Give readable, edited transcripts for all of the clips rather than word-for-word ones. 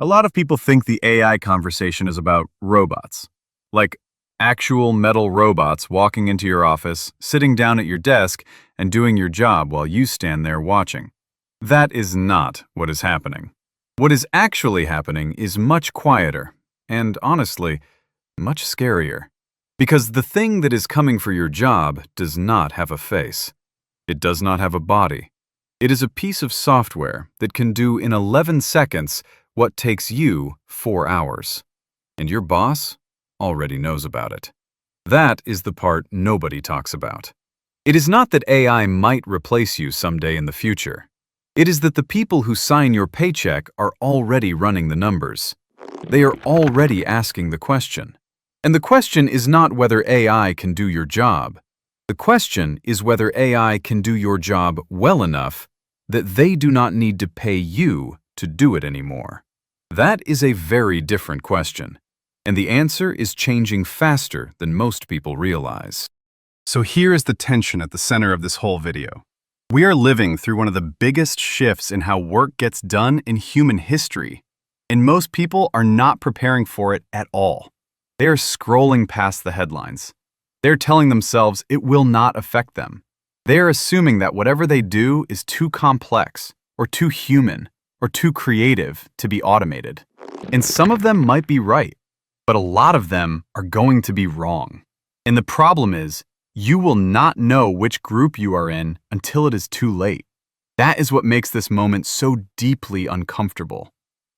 A lot of people think the AI conversation is about robots, like actual metal robots walking into your office, sitting down at your desk, and doing your job while you stand there watching. That is not what is happening. What is actually happening is much quieter, and honestly, much scarier. Because the thing that is coming for your job does not have a face. It does not have a body. It is a piece of software that can do in 11 seconds what takes you 4 hours. And your boss already knows about it. That is the part nobody talks about. It is not that AI might replace you someday in the future. It is that the people who sign your paycheck are already running the numbers. They are already asking the question. And the question is not whether AI can do your job. The question is whether AI can do your job well enough that they do not need to pay you to do it anymore. That is a very different question, and the answer is changing faster than most people realize. So here is the tension at the center of this whole video. We are living through one of the biggest shifts in how work gets done in human history, and most people are not preparing for it at all. They are scrolling past the headlines. They're telling themselves it will not affect them. They are assuming that whatever they do is too complex, or too human, or too creative to be automated. And some of them might be right, but a lot of them are going to be wrong. And the problem is, you will not know which group you are in until it is too late. That is what makes this moment so deeply uncomfortable.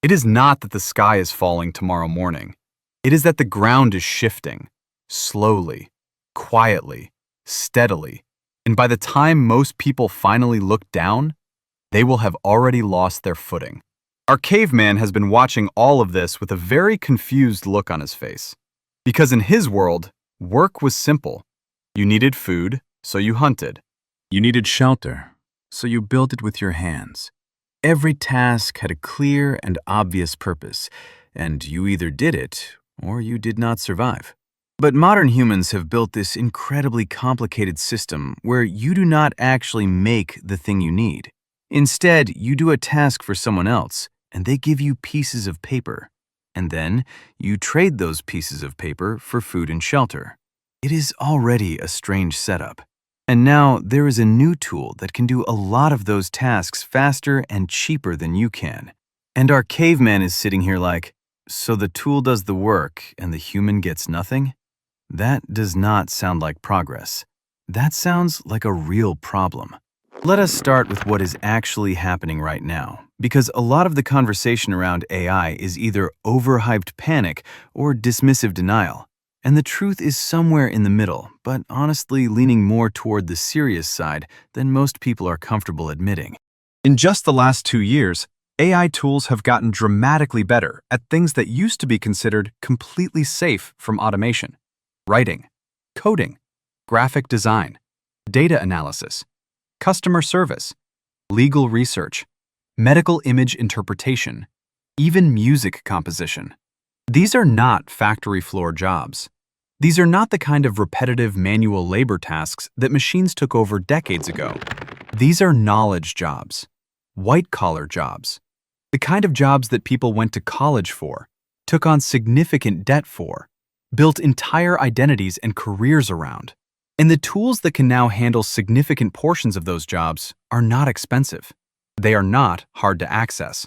It is not that the sky is falling tomorrow morning. It is that the ground is shifting, slowly, quietly, steadily. And by the time most people finally look down, they will have already lost their footing. Our caveman has been watching all of this with a very confused look on his face. Because in his world, work was simple. You needed food, so you hunted. You needed shelter, so you built it with your hands. Every task had a clear and obvious purpose, and you either did it or you did not survive. But modern humans have built this incredibly complicated system where you do not actually make the thing you need. Instead, you do a task for someone else, and they give you pieces of paper. And then, you trade those pieces of paper for food and shelter. It is already a strange setup. And now, there is a new tool that can do a lot of those tasks faster and cheaper than you can. And our caveman is sitting here like, so the tool does the work and the human gets nothing? That does not sound like progress. That sounds like a real problem. Let us start with what is actually happening right now, because a lot of the conversation around AI is either overhyped panic or dismissive denial. And the truth is somewhere in the middle, but honestly leaning more toward the serious side than most people are comfortable admitting. In just the last 2 years, AI tools have gotten dramatically better at things that used to be considered completely safe from automation. Writing, coding, graphic design, data analysis, customer service, legal research, medical image interpretation, even music composition. These are not factory floor jobs. These are not the kind of repetitive manual labor tasks that machines took over decades ago. These are knowledge jobs, white-collar jobs, the kind of jobs that people went to college for, took on significant debt for, built entire identities and careers around. And the tools that can now handle significant portions of those jobs are not expensive. They are not hard to access.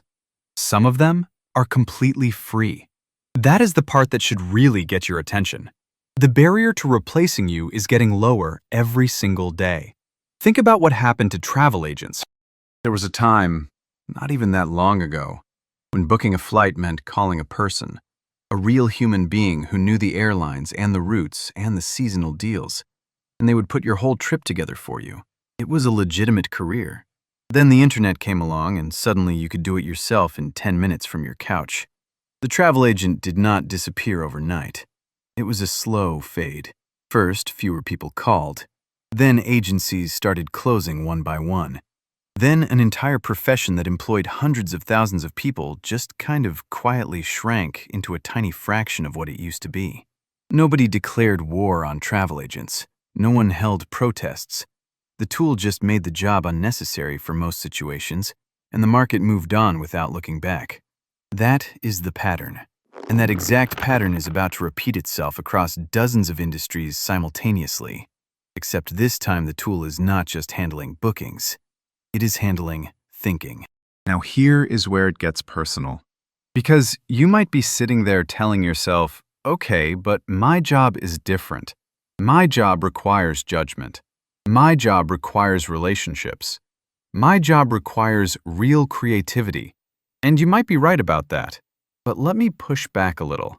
Some of them are completely free. That is the part that should really get your attention. The barrier to replacing you is getting lower every single day. Think about what happened to travel agents. There was a time, not even that long ago, when booking a flight meant calling a person, a real human being who knew the airlines and the routes and the seasonal deals, and they would put your whole trip together for you. It was a legitimate career. Then the internet came along and suddenly you could do it yourself in 10 minutes from your couch. The travel agent did not disappear overnight. It was a slow fade. First, fewer people called. Then agencies started closing one by one. Then an entire profession that employed hundreds of thousands of people just kind of quietly shrank into a tiny fraction of what it used to be. Nobody declared war on travel agents. No one held protests. The tool just made the job unnecessary for most situations, and the market moved on without looking back. That is the pattern. And that exact pattern is about to repeat itself across dozens of industries simultaneously. Except this time the tool is not just handling bookings, it is handling thinking. Now here is where it gets personal. Because you might be sitting there telling yourself, okay, but my job is different. My job requires judgment. My job requires relationships. My job requires real creativity. And you might be right about that. But let me push back a little.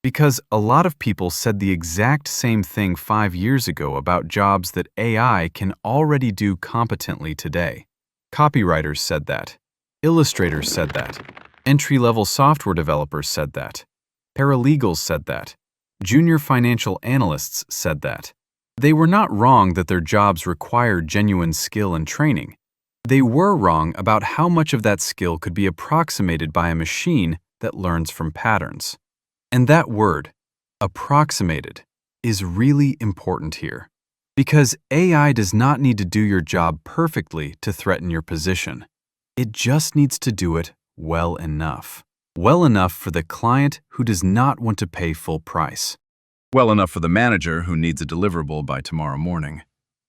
Because a lot of people said the exact same thing 5 years ago about jobs that AI can already do competently today. Copywriters said that. Illustrators said that. Entry-level software developers said that. Paralegals said that. Junior financial analysts said that. They were not wrong that their jobs required genuine skill and training. They were wrong about how much of that skill could be approximated by a machine that learns from patterns. And that word, approximated, is really important here. Because AI does not need to do your job perfectly to threaten your position. It just needs to do it well enough. Well enough for the client who does not want to pay full price. Well enough for the manager who needs a deliverable by tomorrow morning.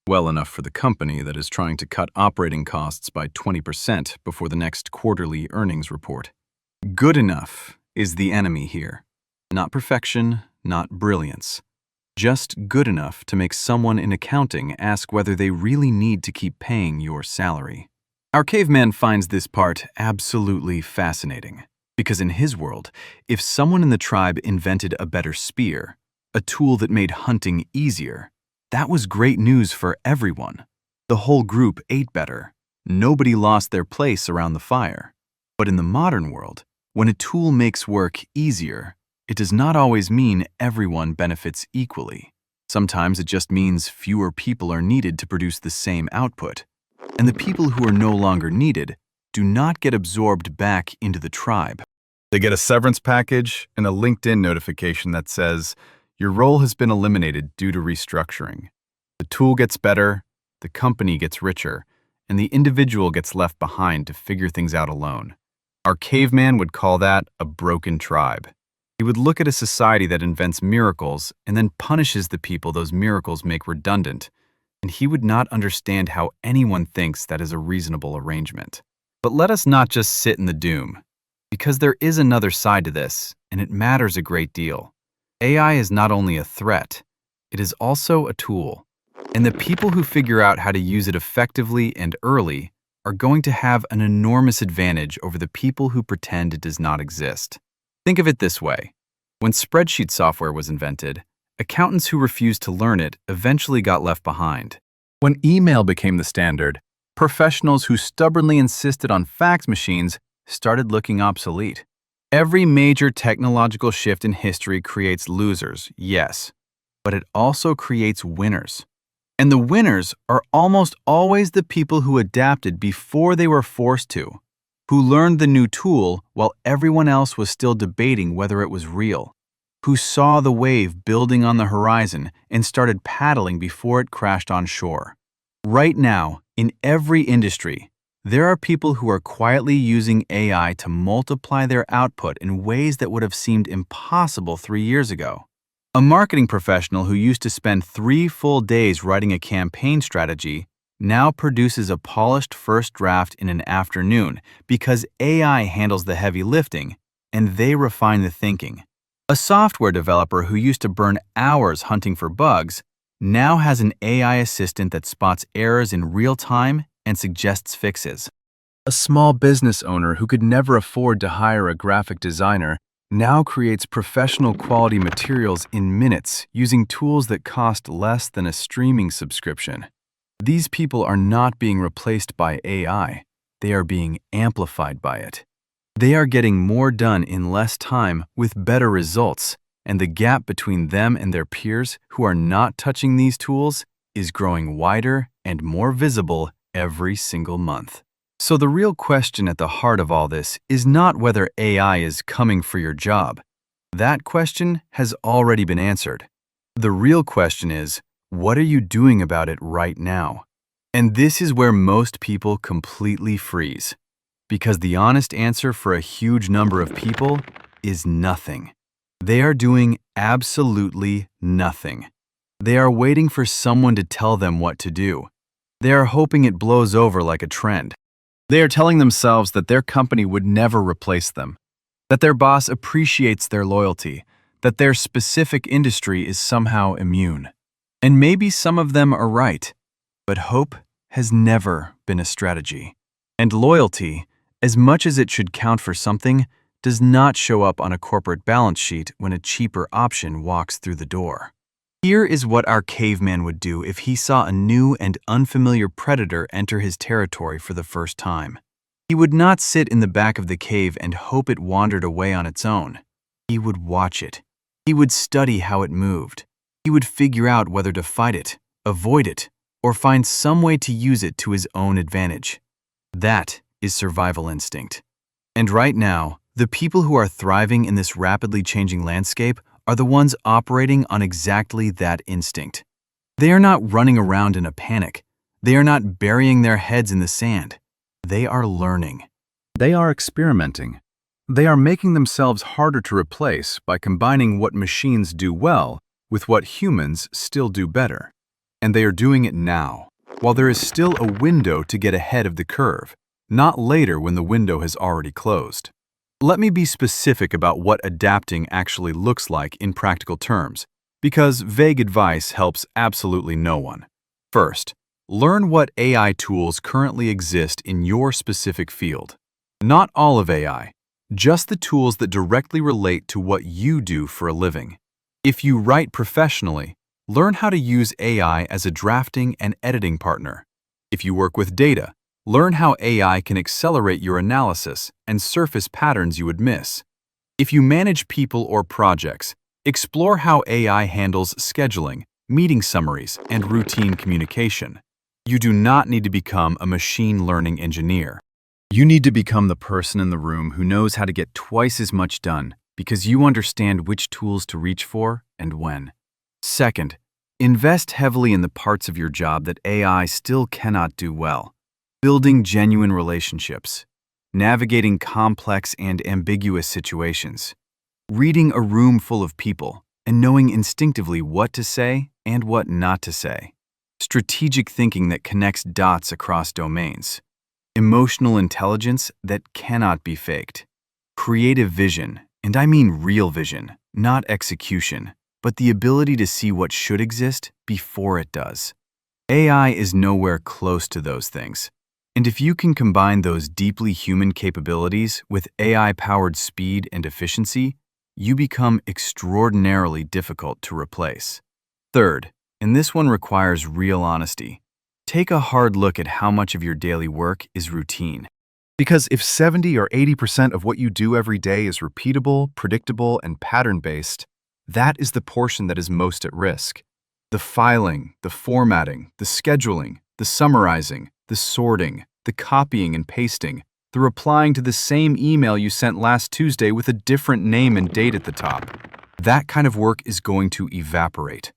Well enough for the company that is trying to cut operating costs by 20% before the next quarterly earnings report. Good enough is the enemy here. Not perfection, not brilliance. Just good enough to make someone in accounting ask whether they really need to keep paying your salary. Our caveman finds this part absolutely fascinating, because in his world, if someone in the tribe invented a better spear, a tool that made hunting easier, that was great news for everyone. The whole group ate better. Nobody lost their place around the fire. But in the modern world, when a tool makes work easier, it does not always mean everyone benefits equally. Sometimes it just means fewer people are needed to produce the same output. And the people who are no longer needed do not get absorbed back into the tribe. They get a severance package and a LinkedIn notification that says, your role has been eliminated due to restructuring. The tool gets better, the company gets richer, and the individual gets left behind to figure things out alone. Our caveman would call that a broken tribe. He would look at a society that invents miracles and then punishes the people those miracles make redundant, and he would not understand how anyone thinks that is a reasonable arrangement. But let us not just sit in the doom, because there is another side to this, and it matters a great deal. AI is not only a threat, it is also a tool. And the people who figure out how to use it effectively and early are going to have an enormous advantage over the people who pretend it does not exist. Think of it this way. When spreadsheet software was invented, accountants who refused to learn it eventually got left behind. When email became the standard, professionals who stubbornly insisted on fax machines started looking obsolete. Every major technological shift in history creates losers, yes, but it also creates winners. And the winners are almost always the people who adapted before they were forced to, who learned the new tool while everyone else was still debating whether it was real, who saw the wave building on the horizon and started paddling before it crashed on shore. Right now, in every industry, there are people who are quietly using AI to multiply their output in ways that would have seemed impossible 3 years ago. A marketing professional who used to spend 3 full days writing a campaign strategy now produces a polished first draft in an afternoon because AI handles the heavy lifting and they refine the thinking. A software developer who used to burn hours hunting for bugs now has an AI assistant that spots errors in real time and suggests fixes. A small business owner who could never afford to hire a graphic designer now creates professional quality materials in minutes using tools that cost less than a streaming subscription. These people are not being replaced by AI. They are being amplified by it. They are getting more done in less time with better results, and the gap between them and their peers who are not touching these tools is growing wider and more visible every single month. So the real question at the heart of all this is not whether AI is coming for your job. That question has already been answered. The real question is, what are you doing about it right now? And this is where most people completely freeze. Because the honest answer for a huge number of people is nothing. They are doing absolutely nothing. They are waiting for someone to tell them what to do. They are hoping it blows over like a trend. They are telling themselves that their company would never replace them, that their boss appreciates their loyalty, that their specific industry is somehow immune. And maybe some of them are right, but hope has never been a strategy. And loyalty, as much as it should count for something, does not show up on a corporate balance sheet when a cheaper option walks through the door. Here is what our caveman would do if he saw a new and unfamiliar predator enter his territory for the first time. He would not sit in the back of the cave and hope it wandered away on its own. He would watch it. He would study how it moved. He would figure out whether to fight it, avoid it, or find some way to use it to his own advantage. That is survival instinct. And right now, the people who are thriving in this rapidly changing landscape are the ones operating on exactly that instinct. They are not running around in a panic. They are not burying their heads in the sand. They are learning. They are experimenting. They are making themselves harder to replace by combining what machines do well with what humans still do better. And they are doing it now, while there is still a window to get ahead of the curve, not later when the window has already closed. Let me be specific about what adapting actually looks like in practical terms, because vague advice helps absolutely no one. First, learn what AI tools currently exist in your specific field. Not all of AI, just the tools that directly relate to what you do for a living. If you write professionally, learn how to use AI as a drafting and editing partner. If you work with data, learn how AI can accelerate your analysis and surface patterns you would miss. If you manage people or projects, explore how AI handles scheduling, meeting summaries, and routine communication. You do not need to become a machine learning engineer. You need to become the person in the room who knows how to get twice as much done because you understand which tools to reach for and when. Second, invest heavily in the parts of your job that AI still cannot do well. Building genuine relationships, navigating complex and ambiguous situations, reading a room full of people and knowing instinctively what to say and what not to say, strategic thinking that connects dots across domains, emotional intelligence that cannot be faked, creative vision, and I mean real vision, not execution, but the ability to see what should exist before it does. AI is nowhere close to those things. And if you can combine those deeply human capabilities with AI-powered speed and efficiency, you become extraordinarily difficult to replace. Third, and this one requires real honesty, take a hard look at how much of your daily work is routine. Because if 70 or 80% of what you do every day is repeatable, predictable, and pattern-based, that is the portion that is most at risk. The filing, the formatting, the scheduling, the summarizing, the sorting, the copying and pasting, the replying to the same email you sent last Tuesday with a different name and date at the top. That kind of work is going to evaporate.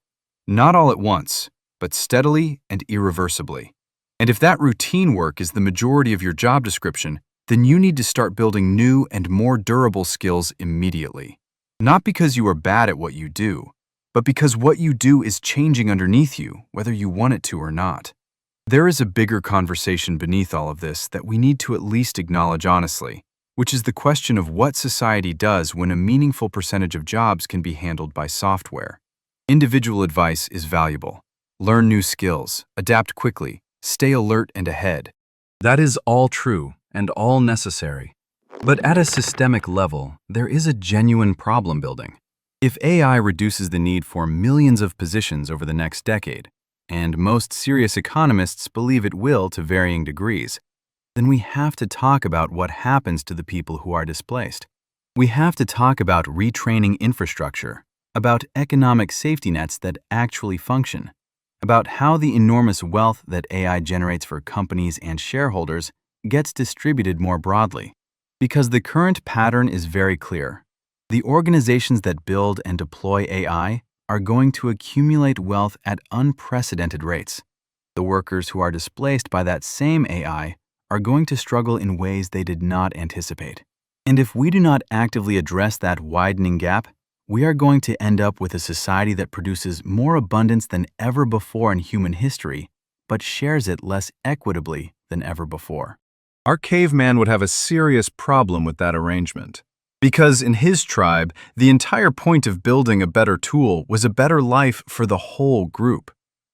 Not all at once, but steadily and irreversibly. And if that routine work is the majority of your job description, then you need to start building new and more durable skills immediately. Not because you are bad at what you do, but because what you do is changing underneath you, whether you want it to or not. There is a bigger conversation beneath all of this that we need to at least acknowledge honestly, which is the question of what society does when a meaningful percentage of jobs can be handled by software. Individual advice is valuable. Learn new skills, adapt quickly, stay alert and ahead. That is all true and all necessary. But at a systemic level, there is a genuine problem building. If AI reduces the need for millions of positions over the next decade, and most serious economists believe it will to varying degrees, then we have to talk about what happens to the people who are displaced. We have to talk about retraining infrastructure, about economic safety nets that actually function, about how the enormous wealth that AI generates for companies and shareholders gets distributed more broadly. Because the current pattern is very clear. The organizations that build and deploy AI are going to accumulate wealth at unprecedented rates. The workers who are displaced by that same AI are going to struggle in ways they did not anticipate. And if we do not actively address that widening gap, we are going to end up with a society that produces more abundance than ever before in human history, but shares it less equitably than ever before. Our caveman would have a serious problem with that arrangement. Because in his tribe, the entire point of building a better tool was a better life for the whole group,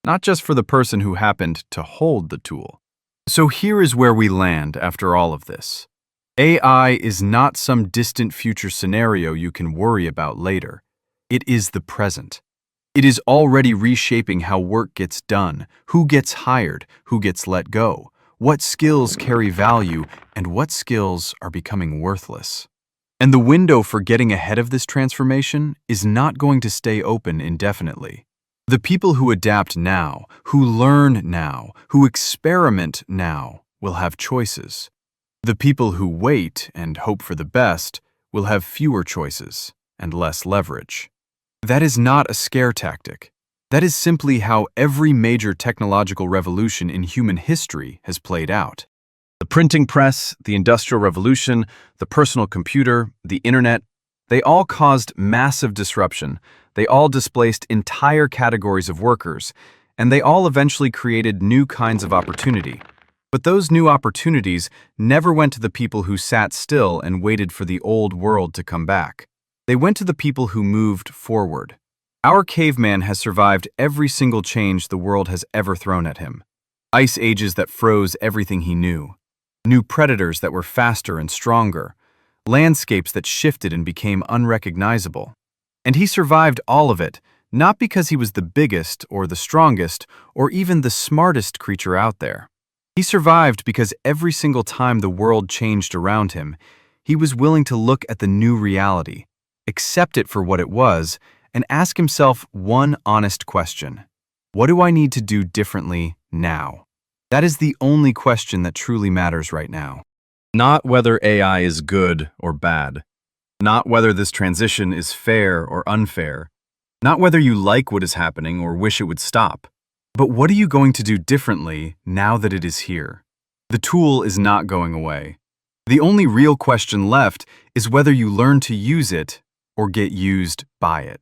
not just for the person who happened to hold the tool. So here is where we land after all of this. AI is not some distant future scenario you can worry about later. It is the present. It is already reshaping how work gets done, who gets hired, who gets let go, what skills carry value, and what skills are becoming worthless. And the window for getting ahead of this transformation is not going to stay open indefinitely. The people who adapt now, who learn now, who experiment now, will have choices. The people who wait and hope for the best will have fewer choices and less leverage. That is not a scare tactic. That is simply how every major technological revolution in human history has played out. The printing press, the Industrial Revolution, the personal computer, the internet, they all caused massive disruption. They all displaced entire categories of workers, and they all eventually created new kinds of opportunity. But those new opportunities never went to the people who sat still and waited for the old world to come back. They went to the people who moved forward. Our caveman has survived every single change the world has ever thrown at him. Ice ages that froze everything he knew. New predators that were faster and stronger. Landscapes that shifted and became unrecognizable. And he survived all of it, not because he was the biggest or the strongest or even the smartest creature out there. He survived because every single time the world changed around him, he was willing to look at the new reality, accept it for what it was, and ask himself one honest question. What do I need to do differently now? That is the only question that truly matters right now. Not whether AI is good or bad. Not whether this transition is fair or unfair. Not whether you like what is happening or wish it would stop. But what are you going to do differently now that it is here? The tool is not going away. The only real question left is whether you learn to use it or get used by it.